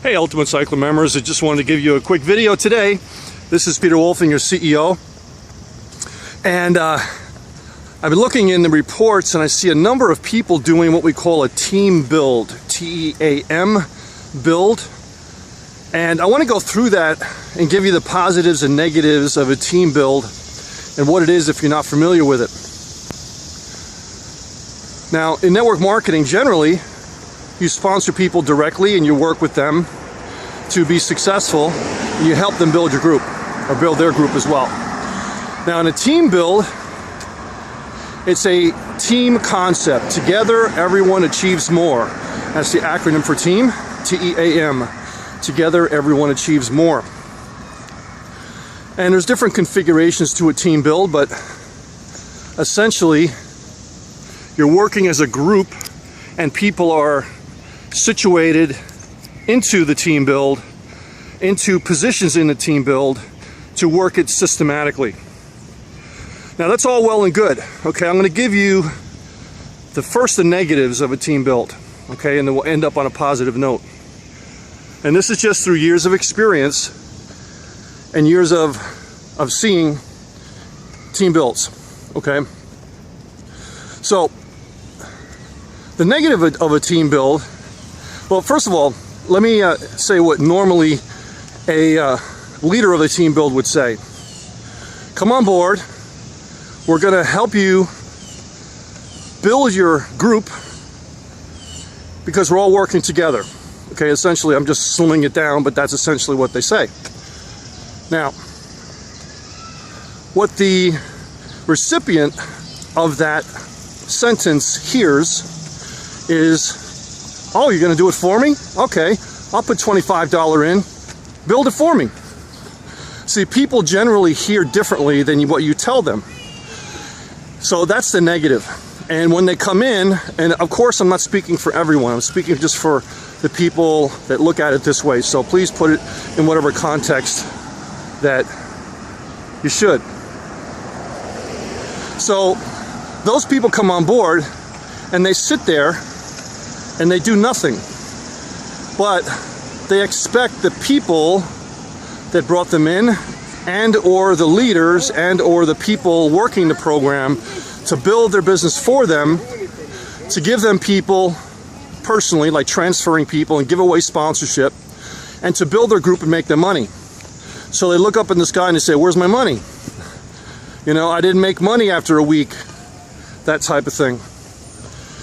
Hey Ultimate Cycler members, I just wanted to give you a quick video today. This is Peter Wolfing, your CEO. And I've been looking in the reports and I see a number of people doing what we call a team build, T-E-A-M build. And I want to go through that and give you the positives and negatives of a team build and what it is if you're not familiar with it. Now, in network marketing, generally, you sponsor people directly and you work with them to be successful. And you help them build your group or build their group as well. Now in a team build, it's a team concept. Together, everyone achieves more. That's the acronym for team, T-E-A-M. Together, everyone achieves more. And there's different configurations to a team build, but essentially, you're working as a group and people are situated into the team build, into positions in the team build to work it systematically. Now that's all well and good. Okay, I'm going to give you the negatives of a team build. Okay, and then we'll end up on a positive note. And this is just through years of experience and years of seeing team builds. Okay, so the negative of a team build. Well, first of all, let me say what normally a leader of a team build would say. Come on board. We're going to help you build your group because we're all working together. Okay, essentially, I'm just slimming it down, but that's essentially what they say. Now, what the recipient of that sentence hears is, oh, you're going to do it for me? Okay, I'll put $25 in. Build it for me. See, people generally hear differently than what you tell them. So that's the negative. And when they come in, and of course I'm not speaking for everyone, I'm speaking just for the people that look at it this way. So please put it in whatever context that you should. So those people come on board and they sit there and they do nothing, but they expect the people that brought them in and or the leaders and or the people working the program to build their business for them, to give them people personally, like transferring people and give away sponsorship, and to build their group and make them money. So they look up in the sky and they say, where's my money? You know, I didn't make money after a week, that type of thing.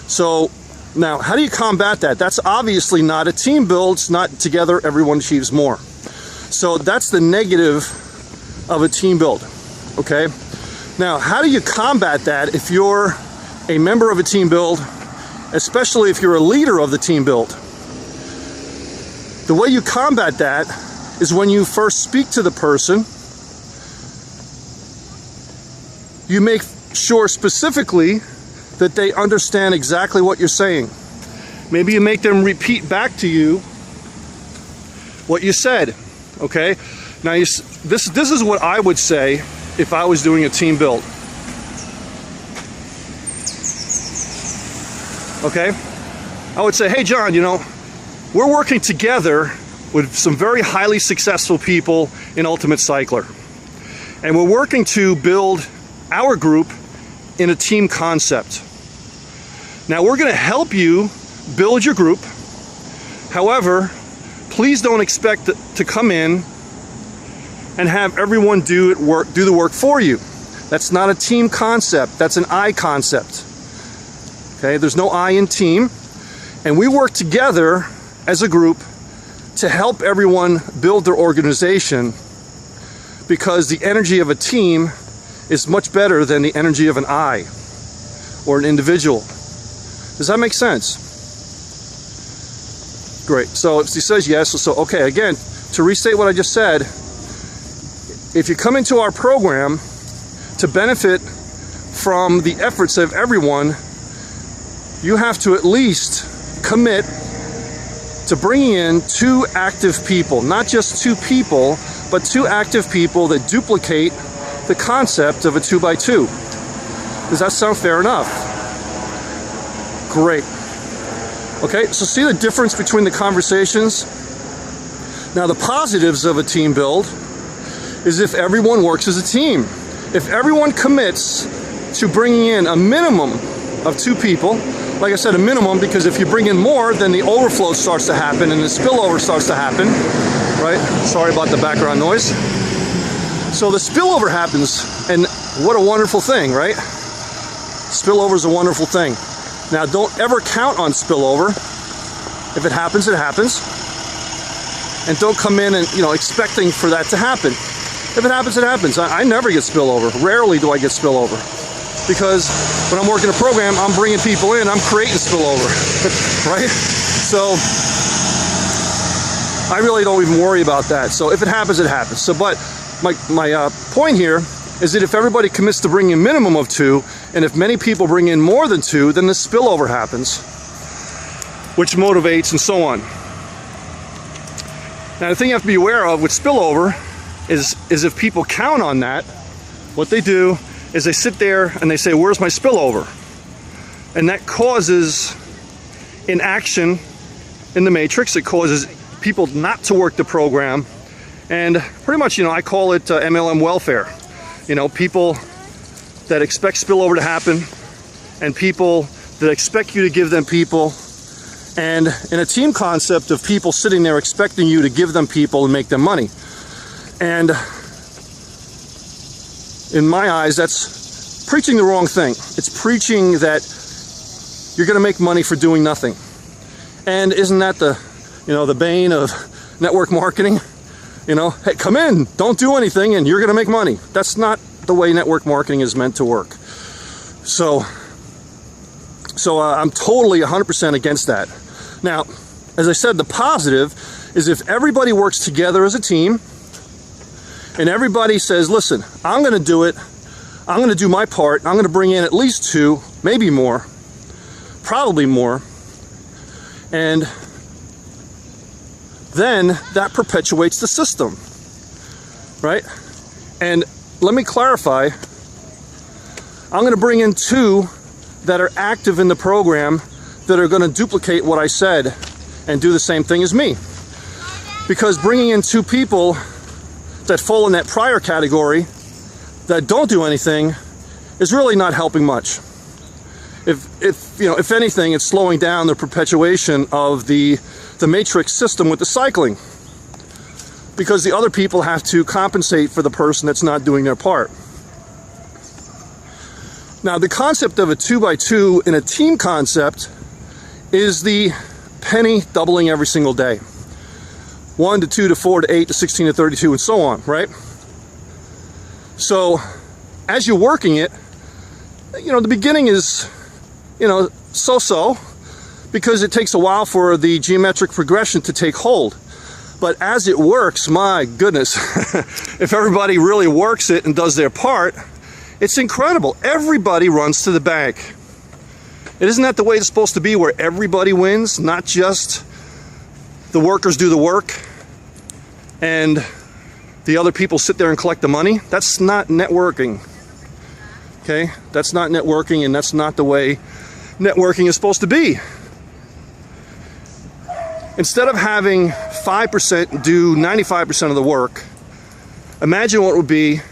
So now, how do you combat that? That's obviously not a team build. It's not together, everyone achieves more. So that's the negative of a team build, okay? Now, how do you combat that if you're a member of a team build, especially if you're a leader of the team build? The way you combat that is when you first speak to the person, you make sure specifically that they understand exactly what you're saying. Maybe you make them repeat back to you what you said, okay? Now, this is what I would say if I was doing a team build. Okay? I would say, hey John, you know, we're working together with some very highly successful people in Ultimate Cycler. And we're working to build our group in a team concept. Now we're going to help you build your group. However, please don't expect to come in and have everyone do the work for you. That's not a team concept. That's an I concept. Okay, there's no I in team. And we work together as a group to help everyone build their organization, because the energy of a team is much better than the energy of an I or an individual. Does that make sense? Great. So if he says yes, so okay, again, to restate what I just said, if you come into our program to benefit from the efforts of everyone, you have to at least commit to bringing in 2 active people, not just 2 people, but 2 active people that duplicate the concept of a 2x2. Does that sound fair enough? Great. Okay, so see the difference between the conversations? Now, the positives of a team build is if everyone works as a team. If everyone commits to bringing in a minimum of 2 people, like I said, a minimum, because if you bring in more, then the overflow starts to happen and the spillover starts to happen, right? Sorry about the background noise. So the spillover happens, and what a wonderful thing, right? Spillover is a wonderful thing. Now, don't ever count on spillover. If it happens, it happens. And don't come in and, expecting for that to happen. If it happens, it happens. I never get spillover. Rarely do I get spillover. Because when I'm working a program, I'm bringing people in, I'm creating spillover, right? So I really don't even worry about that. So if it happens, it happens. So, but my point here is that if everybody commits to bringing a minimum of 2, and if many people bring in more than 2, then the spillover happens, which motivates and so on. Now, the thing you have to be aware of with spillover is if people count on that, what they do is they sit there and they say, where's my spillover? And that causes inaction in the matrix. It causes people not to work the program. And pretty much, I call it MLM welfare. People that expect spillover to happen and people that expect you to give them people. And in a team concept of people sitting there expecting you to give them people and make them money. And in my eyes, that's preaching the wrong thing. It's preaching that you're going to make money for doing nothing. And isn't that the bane of network marketing? Hey, come in, don't do anything, and you're going to make money. That's not the way network marketing is meant to work. So I'm totally 100% against that. Now, as I said, the positive is if everybody works together as a team and everybody says, listen, I'm going to do it. I'm going to do my part. I'm going to bring in at least 2, maybe more, probably more. And then that perpetuates the system, right? And let me clarify. I'm going to bring in 2 that are active in the program that are going to duplicate what I said and do the same thing as me. Because bringing in 2 people that fall in that prior category that don't do anything is really not helping much. If anything, it's slowing down the perpetuation of the matrix system with the cycling, because the other people have to compensate for the person that's not doing their part. Now, the concept of a 2x2 in a team concept is the penny doubling every single day. 1 to 2 to 4 to 8 to 16 to 32 and so on, right? So as you're working it, the beginning is, so-so, because it takes a while for the geometric progression to take hold. But as it works, my goodness, if everybody really works it and does their part, it's incredible. Everybody runs to the bank. Isn't that the way it's supposed to be, where everybody wins, not just the workers do the work and the other people sit there and collect the money? That's not networking. Okay? That's not networking, and that's not the way networking is supposed to be. Instead of having 5% do 95% of the work, imagine what it would be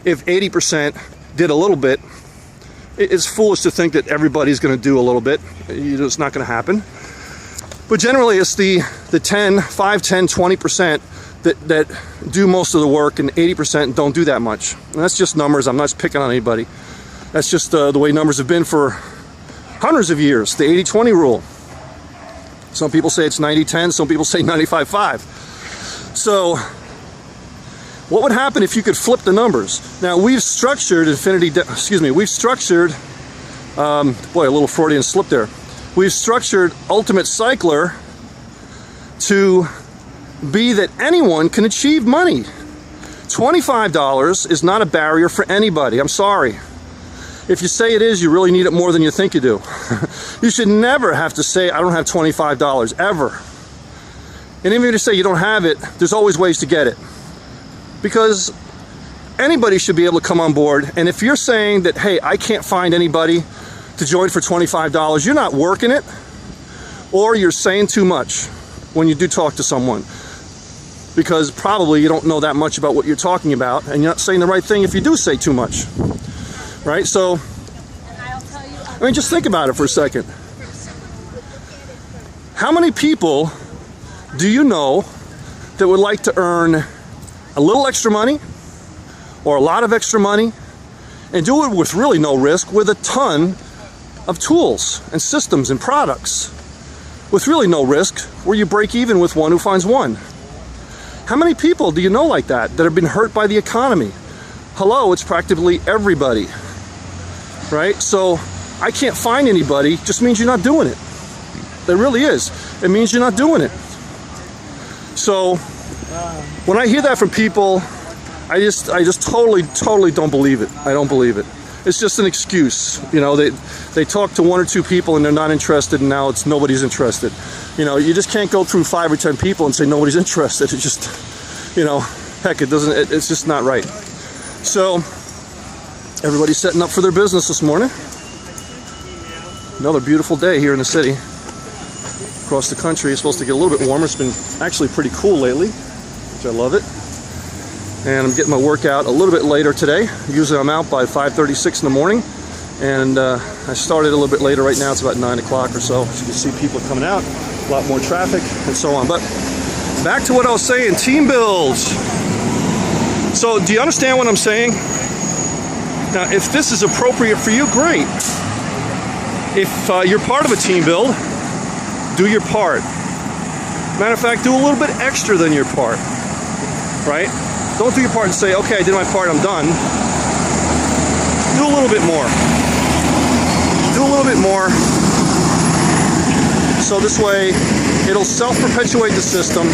if 80% did a little bit. It's foolish to think that everybody's going to do a little bit. It's not going to happen. But generally, it's the 5, 10, 20% that do most of the work, and 80% don't do that much. And that's just numbers. I'm not picking on anybody. That's just the way numbers have been for hundreds of years. The 80-20 rule. Some people say it's 90-10. Some people say 95-5. So what would happen if you could flip the numbers? Now, we've structured we've structured, boy, a little Freudian slip there. We've structured Ultimate Cycler to be that anyone can achieve money. $25 is not a barrier for anybody. I'm sorry. If you say it is, you really need it more than you think you do. You should never have to say, I don't have $25, ever. And even if you say you don't have it, there's always ways to get it. Because anybody should be able to come on board. And if you're saying that, hey, I can't find anybody to join for $25, you're not working it, or you're saying too much when you do talk to someone. because probably you don't know that much about what you're talking about, and you're not saying the right thing if you do say too much, right? So, I mean, just think about it for a second. How many people do you know that would like to earn a little extra money or a lot of extra money and do it with really no risk, with a ton of tools and systems and products, with really no risk, where you break even with one who finds one? How many people do you know like that have been hurt by the economy? Hello, it's practically everybody, right? So I can't find anybody just means you're not doing it. It really is. It means you're not doing it. So when I hear that from people, I just totally don't believe it. I don't believe it. It's just an excuse. You know, they talk to one or two people and they're not interested, and now it's nobody's interested. You know, you just can't go through 5 or 10 people and say nobody's interested. It's just, you know, heck, it's just not right. So everybody's setting up for their business this morning. Another beautiful day here in the city. Across the country, it's supposed to get a little bit warmer. It's been actually pretty cool lately, which I love it. And I'm getting my workout a little bit later today. Usually I'm out by 5:36 in the morning, and I started a little bit later. Right now it's about 9 o'clock or so. So you can see people coming out, a lot more traffic, and so on. But back to what I was saying, team builds. So do you understand what I'm saying? Now, if this is appropriate for you, great. If you're part of a team build, do your part. Matter of fact, do a little bit extra than your part, right? Don't do your part and say, okay, I did my part, I'm done. Do a little bit more. Do a little bit more. So this way, it'll self-perpetuate the system,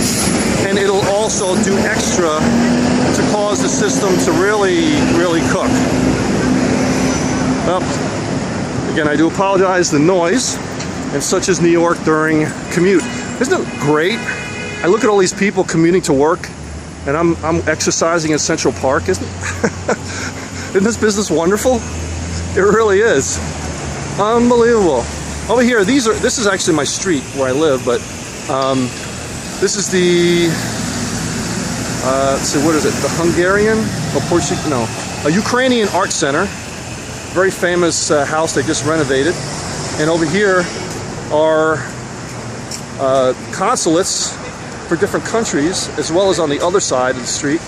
and it'll also do extra to cause the system to really, really cook. Well, again, I do apologize, the noise, and such as New York during commute. Isn't it great? I look at all these people commuting to work, and I'm exercising in Central Park. Isn't this business wonderful? It really is. Unbelievable. Over here, this is actually my street where I live, but this is the let's see, what is it? The Hungarian or Portuguese? No, a Ukrainian art center. Very famous house they just renovated. And over here are consulates for different countries, as well as on the other side of the street.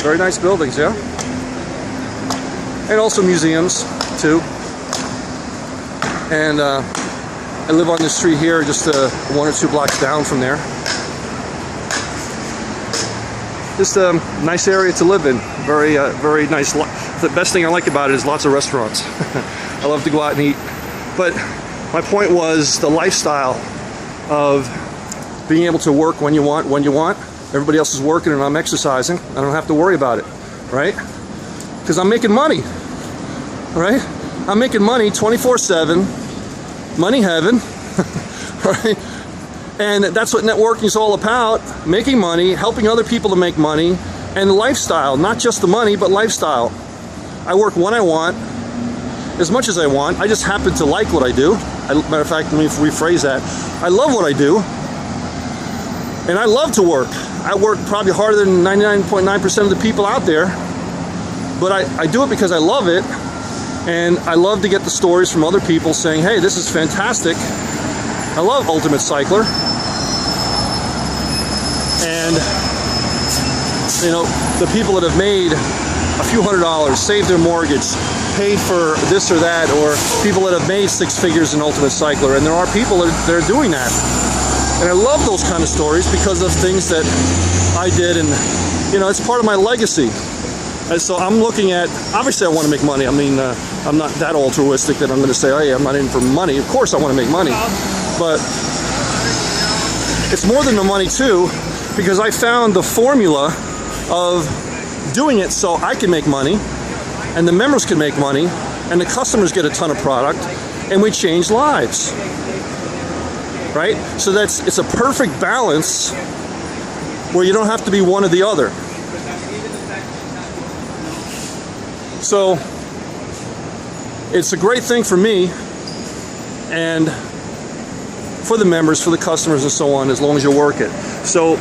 Very nice buildings, yeah? And also museums, too. And I live on this street here, just 1 or 2 blocks down from there. Just a nice area to live in. Very, very nice. The best thing I like about it is lots of restaurants. I love to go out and eat. But my point was the lifestyle of being able to work when you want. Everybody else is working and I'm exercising. I don't have to worry about it, right? Because I'm making money, right? I'm making money 24/7, money heaven, right? And that's what networking is all about, making money, helping other people to make money, and lifestyle, not just the money, but lifestyle. I work when I want, as much as I want. I just happen to like what I do. Matter of fact, let me rephrase that. I love what I do, and I love to work. I work probably harder than 99.9% of the people out there, but I do it because I love it, and I love to get the stories from other people saying, hey, this is fantastic. I love Ultimate Cycler. And, you know, the people that have made a few $100s, saved their mortgage, paid for this or that, or people that have made 6 figures in Ultimate Cycler, and there are people that are doing that. And I love those kind of stories because of things that I did, and, you know, it's part of my legacy. And so I'm looking at, obviously I want to make money. I mean, I'm not that altruistic that I'm going to say, hey, I'm not in for money. Of course I want to make money. But it's more than the money too, because I found the formula of doing it so I can make money, and the members can make money, and the customers get a ton of product, and we change lives. Right? So it's a perfect balance where you don't have to be one or the other. So it's a great thing for me and for the members, for the customers, and so on, as long as you work it. So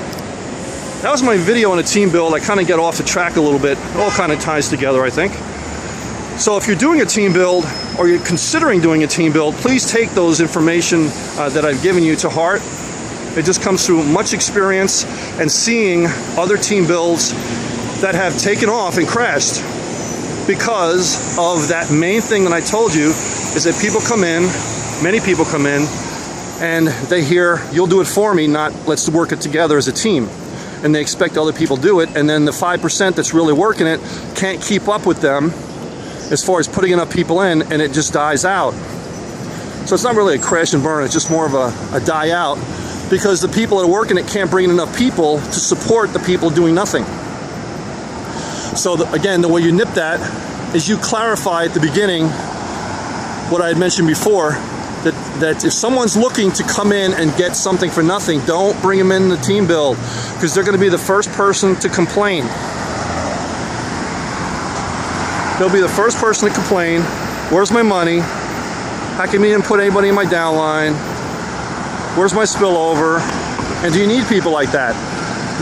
that was my video on a team build. I kind of get off the track a little bit. It all kind of ties together, I think. So if you're doing a team build or you're considering doing a team build, please take those information that I've given you to heart. It just comes through much experience and seeing other team builds that have taken off and crashed because of that main thing that I told you, is that people come in, many people come in, and they hear, you'll do it for me, not let's work it together as a team. And they expect other people to do it, and then the 5% that's really working it can't keep up with them as far as putting enough people in, and it just dies out. So it's not really a crash and burn, it's just more of a die out, because the people that are working it can't bring in enough people to support the people doing nothing. So again, the way you nip that is you clarify at the beginning what I had mentioned before, that if someone's looking to come in and get something for nothing, don't bring them in the team build, because they're going to be the first person to complain. They'll be the first person to complain, where's my money? How come you didn't put anybody in my downline? Where's my spillover? And do you need people like that?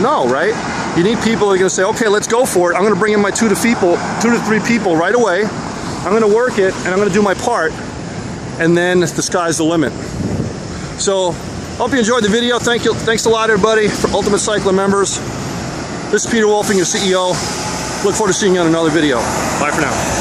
No, right? You need people that are going to say, okay, let's go for it. I'm going to bring in my 2 to 3 people right away. I'm going to work it, and I'm going to do my part. And then the sky's the limit. So, hope you enjoyed the video. Thanks a lot, everybody, for Ultimate Cycler members. This is Peter Wolfing, your CEO. Look forward to seeing you on another video. Bye for now.